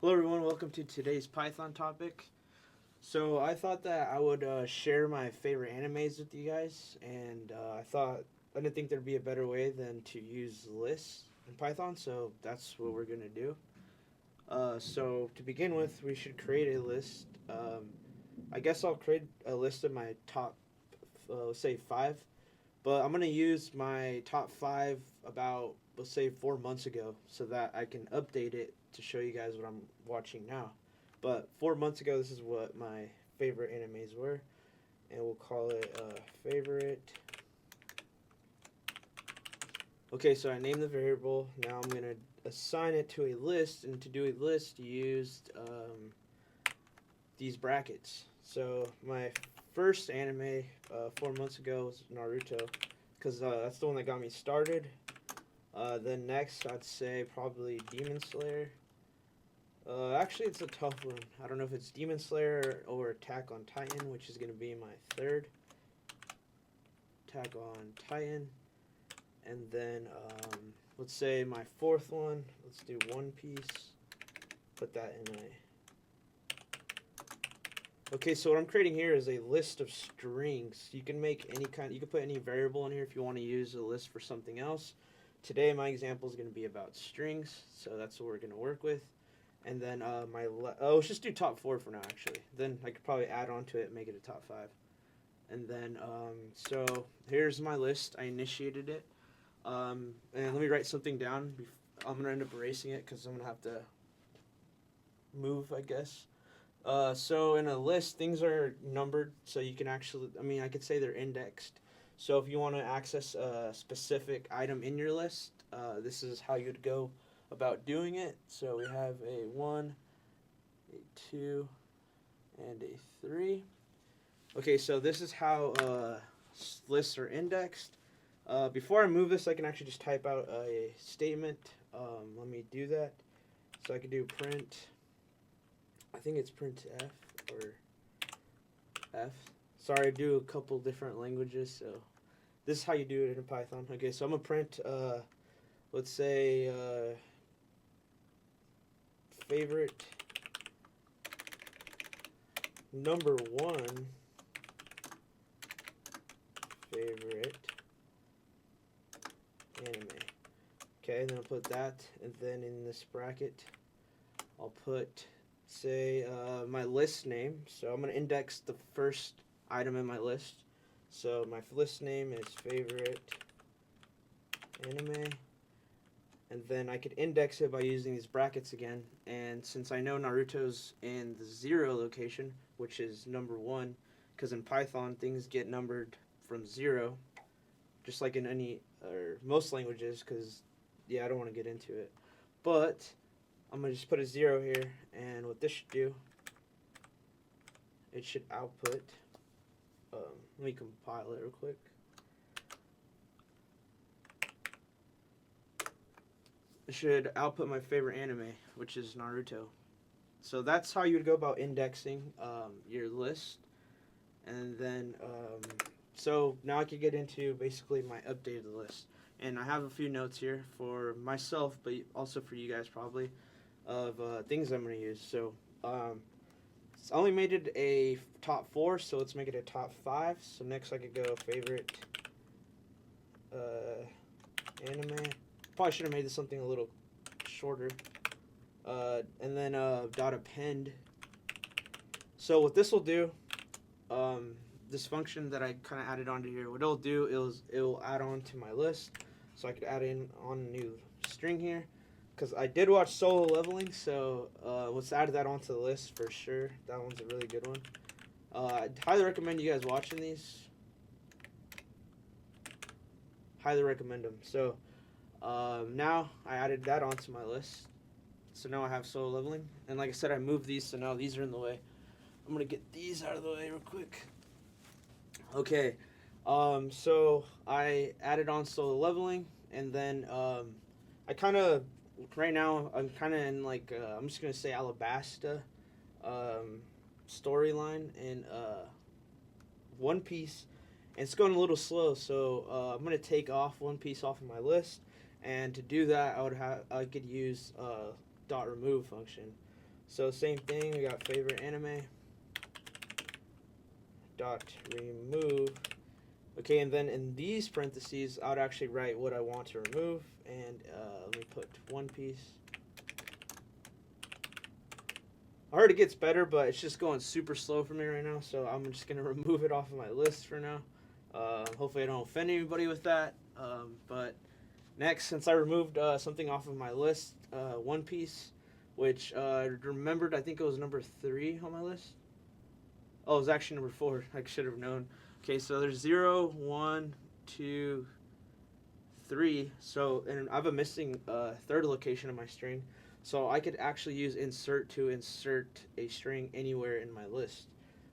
Hello everyone, welcome to today's Python topic. So I thought that I would share my favorite animes with you guys, and I didn't think there'd be a better way than to use lists in Python, so that's what we're gonna do. So to begin with, we should create a list. I guess I'll create a list of my top, let's say five, but I'm gonna use my top five about let's say 4 months ago, so that I can update it to show you guys what I'm watching now. But 4 months ago, this is what my favorite animes were, and we'll call it favorite. Okay, so I named the variable. Now I'm gonna assign it to a list, and to do a list, used these brackets. So my first anime 4 months ago was Naruto, because that's the one that got me started. Then next, I'd say probably Demon Slayer. Actually, it's a tough one. I don't know if it's Demon Slayer or Attack on Titan, which is going to be my third. Attack on Titan. And then, let's say my fourth one. Let's do One Piece. Put that in a... Okay, so what I'm creating here is a list of strings. You can make any kind... You can put any variable in here if you want to use a list for something else. Today, my example is going to be about strings, so that's what we're going to work with. And then let's just do top four for now. Actually, then I could probably add on to it and make it a top five. And then so here's my list. I initiated it, and let me write something down. I'm gonna end up erasing it because I'm gonna have to move, I guess. So in a list, things are numbered, so you can actually. I mean, I could say they're indexed. So if you want to access a specific item in your list, this is how you'd go about doing it. So we have a 1, a 2, and a 3. Okay, so this is how lists are indexed. Before I move this, I can actually just type out a statement. Let me do that. So I can do print, I think it's print F or F. Sorry, I do a couple different languages, so this is how you do it in Python. Okay, so I'm going to print, let's say, favorite number one favorite anime. Okay, then I'll put that, and then in this bracket, I'll put, say, my list name. So I'm going to index the first item in my list. So my list name is favorite anime. And then I could index it by using these brackets again. And since I know Naruto's in the 0 location, which is number 1, because in Python things get numbered from 0, just like in any or most languages, because yeah, I don't want to get into it. But I'm going to just put a 0 here, and what this should do, it should output, let me compile it real quick. It should output my favorite anime, which is Naruto. So that's how you would go about indexing your list. And then, so now I can get into basically my updated list. And I have a few notes here for myself, but also for you guys probably, of things I'm going to use. So I only made it a top 4, so let's make it a top 5. So next I could go favorite anime. Probably should have made this something a little shorter. And then dot append. So what this will do, this function that I kind of added onto here, what it'll do is it'll add on to my list. So I could add in on a new string here. Because I did watch Solo Leveling, so let's add that onto the list for sure. That one's a really good one. I'd highly recommend you guys watching these. Highly recommend them. So now I added that onto my list. So now I have Solo Leveling. And like I said, I moved these, so now these are in the way. I'm going to get these out of the way real quick. Okay. So I added on Solo Leveling, and then I kind of, right now, I'm kind of in like, I'm just going to say Alabasta storyline in One Piece. And it's going a little slow, so I'm going to take off One Piece off of my list. And to do that, I could use dot remove function. So same thing, we got favorite anime dot remove. Okay, and then in these parentheses, I would actually write what I want to remove, and let me put One Piece. I heard it gets better, but it's just going super slow for me right now, so I'm just gonna remove it off of my list for now. Hopefully I don't offend anybody with that. But next, since I removed something off of my list, One Piece, which remembered, I think it was number 3 on my list. Oh, it was actually number 4. I should have known. Okay, so there's 0, 1, 2, 3. So, and I have a missing third location in my string. So I could actually use insert to insert a string anywhere in my list.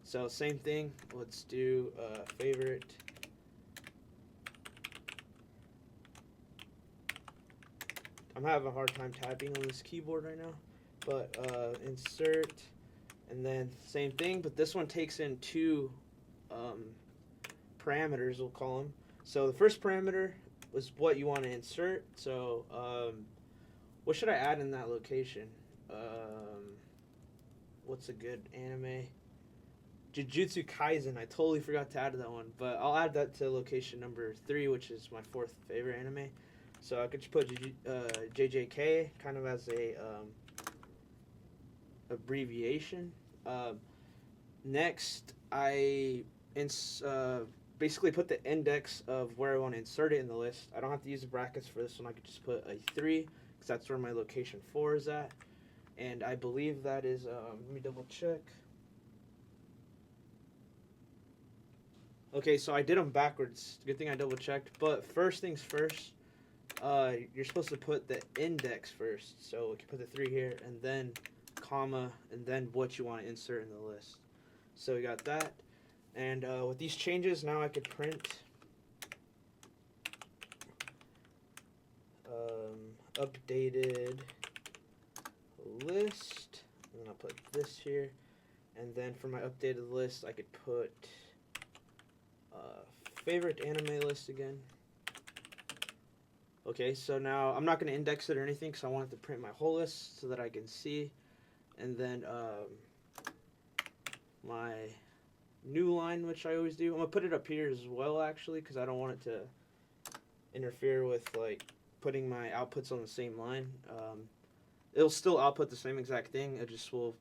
So same thing. Let's do favorite. I'm having a hard time typing on this keyboard right now. But insert, and then same thing. But this one takes in 2 parameters, we'll call them. So the first parameter was what you want to insert. So what should I add in that location? What's a good anime? Jujutsu Kaisen. I totally forgot to add that one, but I'll add that to location number 3, which is my 4th favorite anime. So I could just put JJK kind of as a abbreviation. Next, I basically put the index of where I want to insert it in the list. I don't have to use the brackets for this one. I could just put a 3 because that's where my location 4 is at. And I believe that is, let me double check. Okay, so I did them backwards. Good thing I double checked. But first things first, you're supposed to put the index first. So we can put the 3 here, and then comma, and then what you want to insert in the list. So we got that. And with these changes, now I could print updated list, and then I'll put this here. And then for my updated list, I could put favorite anime list again. Okay, so now I'm not going to index it or anything because I want it to print my whole list so that I can see. And then my new line, which I always do, I'm going to put it up here as well actually because I don't want it to interfere with like putting my outputs on the same line. It'll still output the same exact thing, it just will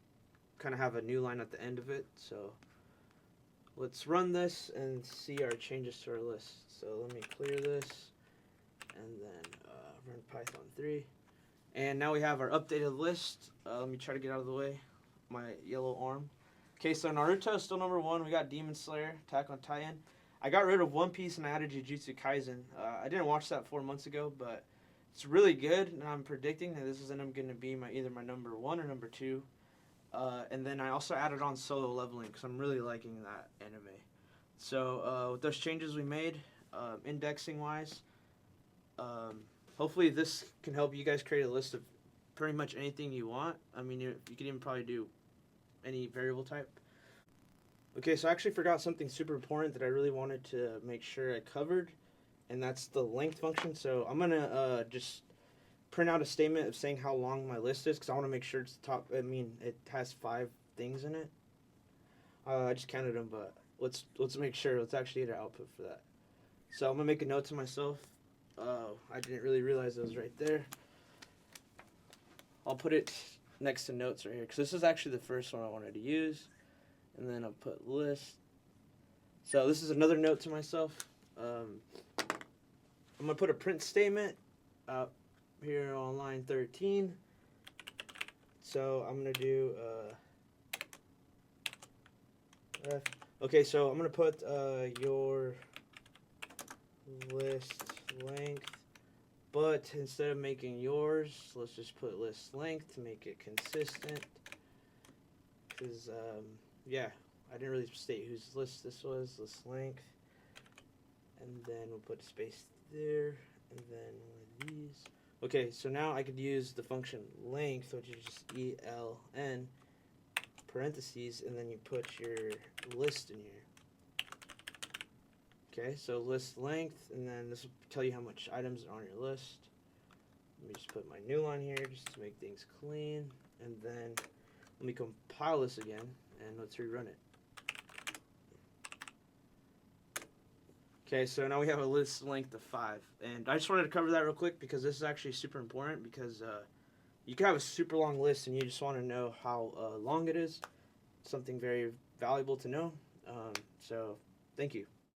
kind of have a new line at the end of it. So let's run this and see our changes to our list. So let me clear this and then run Python 3. And now we have our updated list. Let me try to get out of the way. My yellow arm. Okay, so Naruto is still number 1. We got Demon Slayer, Attack on Titan. I got rid of One Piece and I added Jujutsu Kaisen. I didn't watch that 4 months ago, but it's really good. And I'm predicting that this is going to be either my number 1 or number 2. And then I also added on Solo Leveling because I'm really liking that anime. So with those changes we made, indexing wise, hopefully this can help you guys create a list of pretty much anything you want. I mean, you can even probably do any variable type. Okay, so I actually forgot something super important that I really wanted to make sure I covered, and that's the length function. So I'm gonna just print out a statement of saying how long my list is because I want to make sure it's top. I mean, it has 5 things in it. I just counted them, but let's make sure. Let's actually get an output for that. So I'm gonna make a note to myself. I didn't really realize it was right there. I'll put it next to notes right here because this is actually the first one I wanted to use. And then I'll put list. So this is another note to myself. I'm going to put a print statement up here on line 13. So I'm going to do F. Okay, so I'm going to put your list length, but instead of making yours, let's just put list length to make it consistent. Because, yeah, I didn't really state whose list this was, list length. And then we'll put a space there, and then one of these. Okay, so now I could use the function length, which is just ELN, parentheses, and then you put your list in here. Okay, so list length, and then this will tell you how much items are on your list. Let me just put my new line here just to make things clean, and then Let me compile this again, and let's rerun it. Okay, so now we have a list length of 5. And I just wanted to cover that real quick because this is actually super important because you can have a super long list and you just want to know how long it is. Something very valuable to know. So, thank you.